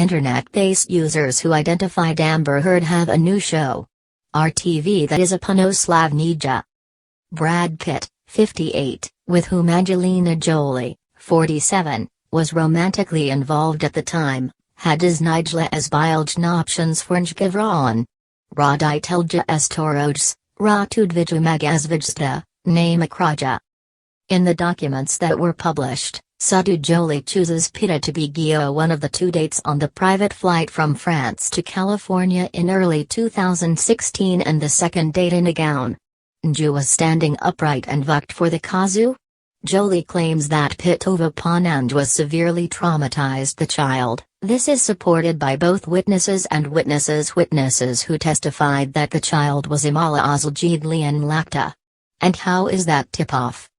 internet-based users who identified Amber Heard have a new show. RTV that is a Panoslavnija. Brad Pitt, 58, with whom Angelina Jolie, 47, was romantically involved at the time, had his Nigla as biljna options for Njgavran. Raditelja Estorojs, Ratudvijumagazvijsta, Namakraja. In the documents that were published, Sadu Jolie chooses Pitta to be Gio one of the two dates on the private flight from France to California in early 2016 and the second date in a gown. Nju was standing upright and vucked for the Kazu? Jolie claims that Pitova Panand was severely traumatized the child. This is supported by both witnesses and witnesses who testified that the child was Imala Azaljeedlian Lakta. And how is that tip-off?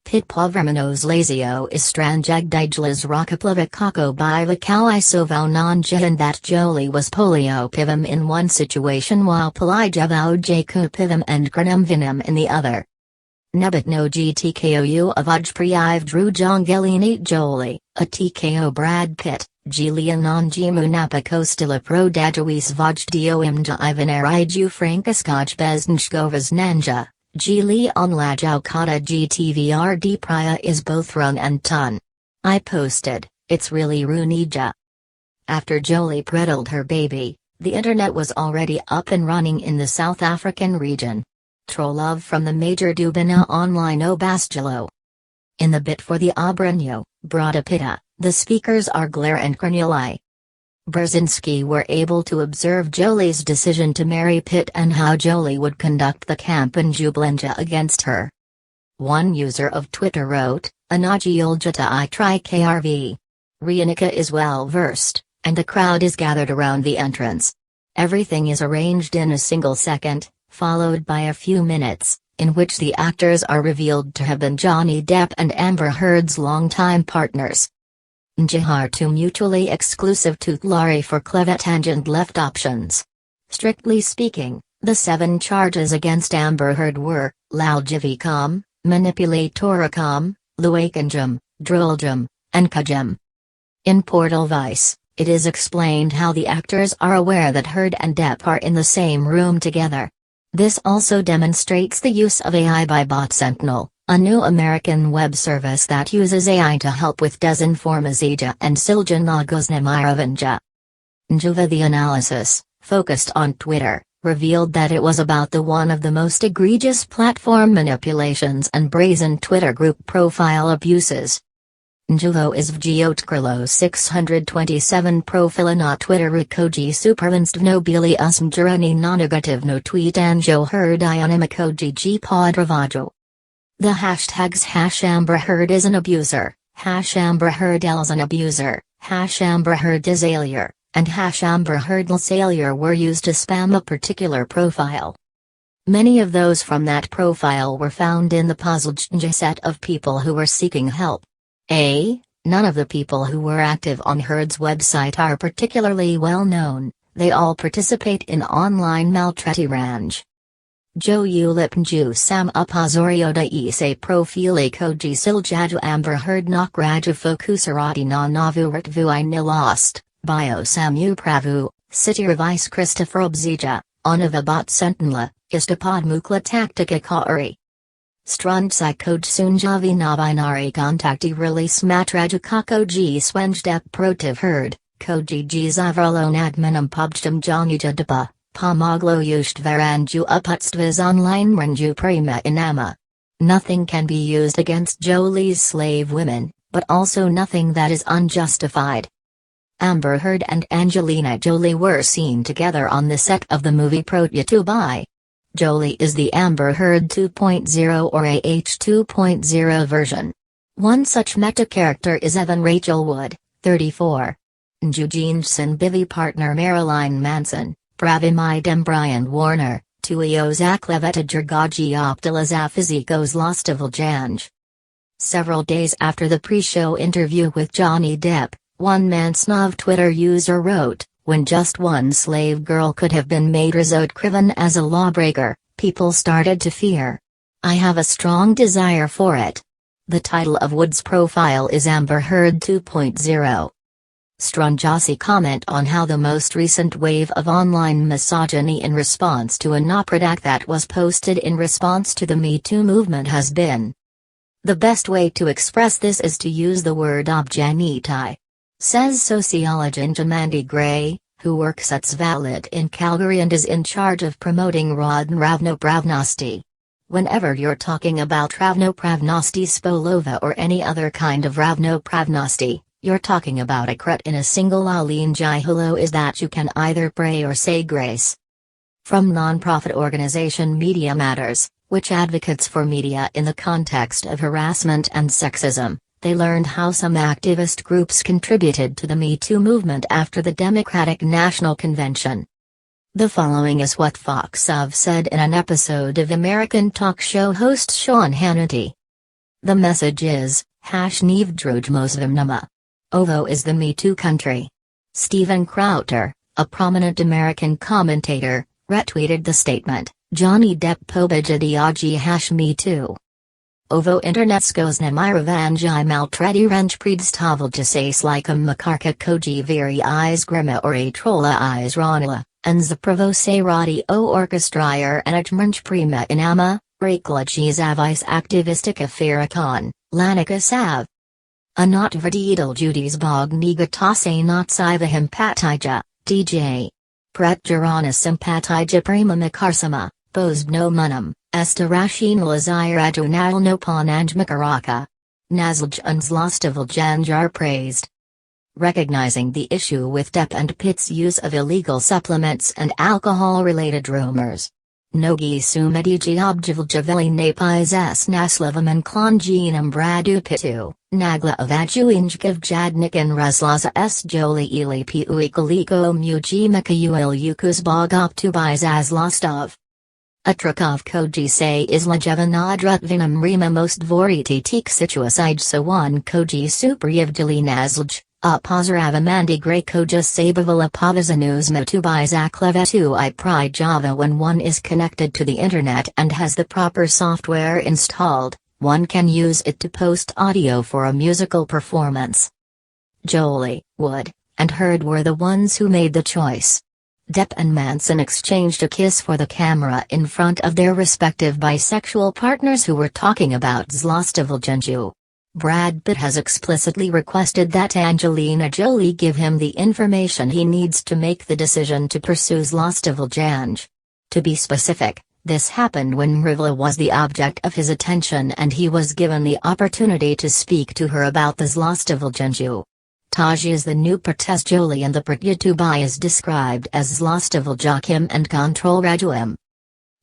Pit Povramanos Lazio is Stranjagdijlas Rakaplavikako by Vakali Sovonan Jihan that Jolie was polio pivam in one situation while Palijavau Jaku pivam and Granumvinam in the other. Nebat no GTKOU of Ujpriyiv Drew Jongelini Jolie, a TKO Brad Pitt, Gilian on Jimunapa Kostila Pro Dajuis Vojdio Imja Ivan Ariju Frankaskaj Beznshgovas Nanja. Gili on Lajau Kata GTVRD Priya is both rung and ton. I posted, it's really Runija. After Jolie preddled her baby, the internet was already up and running in the South African region. Trollove from the major Dubina online Obastilo. In the bit for the Obrenyo, Brada Pitta, the speakers are Glare and Kornuli. Brzezinski were able to observe Jolie's decision to marry Pitt and how Jolie would conduct the campaign Jublenja against her. One user of Twitter wrote, Anaji Uljata I try KRV. Rianika is well versed, and the crowd is gathered around the entrance. Everything is arranged in a single second, followed by a few minutes, in which the actors are revealed to have been Johnny Depp and Amber Heard's longtime partners. Njihar to mutually exclusive tutelari for Clevetangent left options. Strictly speaking, the 7 charges against Amber Heard were, Laljivikam, Manipulatorakam, Luakanjam, Druljam, and Kajam. In Portal Vice, it is explained how the actors are aware that Heard and Depp are in the same room together. This also demonstrates the use of AI by BotSentinel, a new American web service that uses AI to help with Desinformazija and Siljana Goznamiravinja. Njuva the analysis, focused on Twitter, revealed that it was about one of the most egregious platform manipulations and brazen Twitter group profile abuses. Njuvo is Vjiotkrilo 627 profilina Twitter Rikoji supervinstvno bili usmjerani na negativno tweet anjo Heard ionimikoji g podravajo. The hashtags #Amber Heard is an abuser, #Amber Heard is an abuser, #Amber Heard is alier, and #Amber Heard alier were used to spam a particular profile. Many of those from that profile were found in the Puzzlejnja set of people who were seeking help. None of the people who were active on Heard's website are particularly well known, they all participate in online maltretirange. Jo Ulipnju Sam Upazorio da Ise Profili Koji Siljaju Amber Heard Nok Raju Fokusarati na Navu Ritvu I Nilost, Bio Samu Pravu, City Vice Christopher Obzija, Onavabat Sentinla, Istapad Mukla Taktika Kauri. Struntsai Koj Sunjavi Nabinari Kontakti Release Matraju Kakoji Swenjdep Protiv Heard, Koji G Zavralon Adminum Pubstum Janija Dapa. Pomoglo Ushtvaranju Uputstvas online Renju Prima Inama. Nothing can be used against Jolie's slave women, but also nothing that is unjustified. Amber Heard and Angelina Jolie were seen together on the set of the movie Protyatubai. Jolie is the Amber Heard 2.0 or AH 2.0 version. One such meta-character is Evan Rachel Wood, 34. Njujinjson Bivy partner Marilyn Manson. Pravimai Brian Warner, Tuio Zakleveta Jergaji Optila Zafizikos Lostivaljanj. Several days after the pre-show interview with Johnny Depp, one Mansnov Twitter user wrote, when just one slave girl could have been made Razot Krivan as a lawbreaker, people started to fear. I have a strong desire for it. The title of Wood's profile is Amber Heard 2.0. Strunjasi comment on how the most recent wave of online misogyny in response to a Napradak that was posted in response to the Me Too movement has been. The best way to express this is to use the word objanitai. Says sociologist Jamandi Gray, who works at Svalit in Calgary and is in charge of promoting Ravnopravnosti. Whenever you're talking about Ravnopravnosti Spolova or any other kind of Ravnopravnosti, you're talking about a kret in a single Aline Jiholo is that you can either pray or say grace. From non-profit organization Media Matters, which advocates for media in the context of harassment and sexism, they learned how some activist groups contributed to the Me Too movement after the Democratic National Convention. The following is what Fox Of said in an episode of American talk show host Sean Hannity. The message is, #Nevdrujmosvimnama. OVO is the Me Too country. Steven Crowther, a prominent American commentator, retweeted the statement, Johnny Depp pobajadiaji #Me Too. OVO internetskos namiravanji maltredi wrench predstavljase slikam makarka koji viri iz grima or a trolla iz ronila, and zapravo se radi o orchestrier enigmench prima inama, reklaji zavis activistica farrakhan, lanika sav. A not verdidal Judy's bog negatase not sivahim patija, DJ. Pret jarana simpatija prima makarsama, bozbno munum, estarashin lazir adunal no pananj makaraka. Nazlj unzlostival janjar praised. Recognizing the issue with Depp and Pitt's use of illegal supplements and alcohol-related rumors. Nogi sumediji objavljaveli napis s naslavaman klonjinam bradu pitu, nagla avajuinjkav jadnikan razlaza s joli ili puikaliko mujimaka uil bog optubis as lostov. Atrakov koji se islajevanadrutvinam rima most dvoriti tik situasij sawan koji superyevdili nazlj. Pozravamandi Gray koja sabavala pavazanus matubis aklevetu I pride Java. When one is connected to the internet and has the proper software installed, one can use it to post audio for a musical performance. Jolie, Wood, and Heard were the ones who made the choice. Depp and Manson exchanged a kiss for the camera in front of their respective bisexual partners who were talking about Zlostivaljanju. Brad Pitt has explicitly requested that Angelina Jolie give him the information he needs to make the decision to pursue Zlostivaljanj. To be specific, this happened when Mrivla was the object of his attention and he was given the opportunity to speak to her about the Zlostivaljanju. Taj is the new Prates Jolie and the Pratyatubai is described as Zlostivaljakim and Control Rajuim.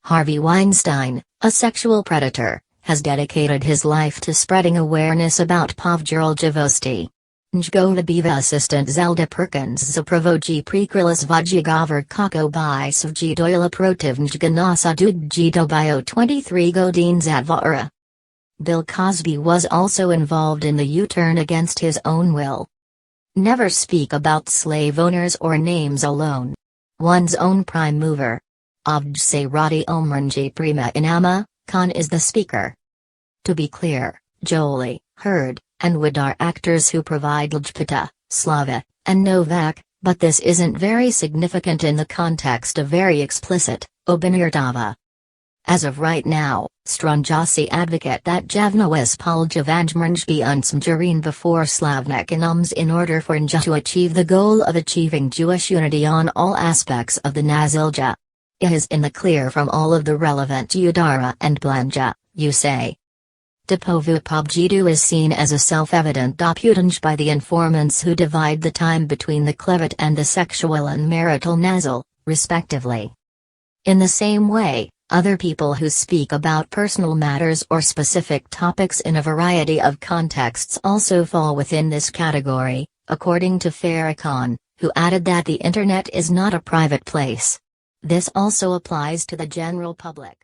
Harvey Weinstein, a sexual predator, has dedicated his life to spreading awareness about Povjerljavosti. Njgovabiva assistant Zelda Perkins zapravoji prekrilas vajigover kako by savji doila protiv njganasa dudjito bio 23 godin zatvara. Bill Cosby was also involved in the U-turn against his own will. Never speak about slave owners or names alone. One's own prime mover. Abdse Radi Omranji Prima Inama, Khan is the speaker. To be clear, Jolie, Heard, and Wood are actors who provide Ljpita, Slava, and Novak, but this isn't very significant in the context of very explicit, Obinirtava. As of right now, Strunjasi advocate that Javnois Poljavanjmrnj be unsmjurin before Slavnikinums in order for Nja to achieve the goal of achieving Jewish unity on all aspects of the Nazilja. It is in the clear from all of the relevant Udara and Blanja, you say. Depovu Pobjidu is seen as a self-evident doputanj by the informants who divide the time between the Klevet and the sexual and marital Nazil, respectively. In the same way, other people who speak about personal matters or specific topics in a variety of contexts also fall within this category, according to Farrakhan, who added that the internet is not a private place. This also applies to the general public.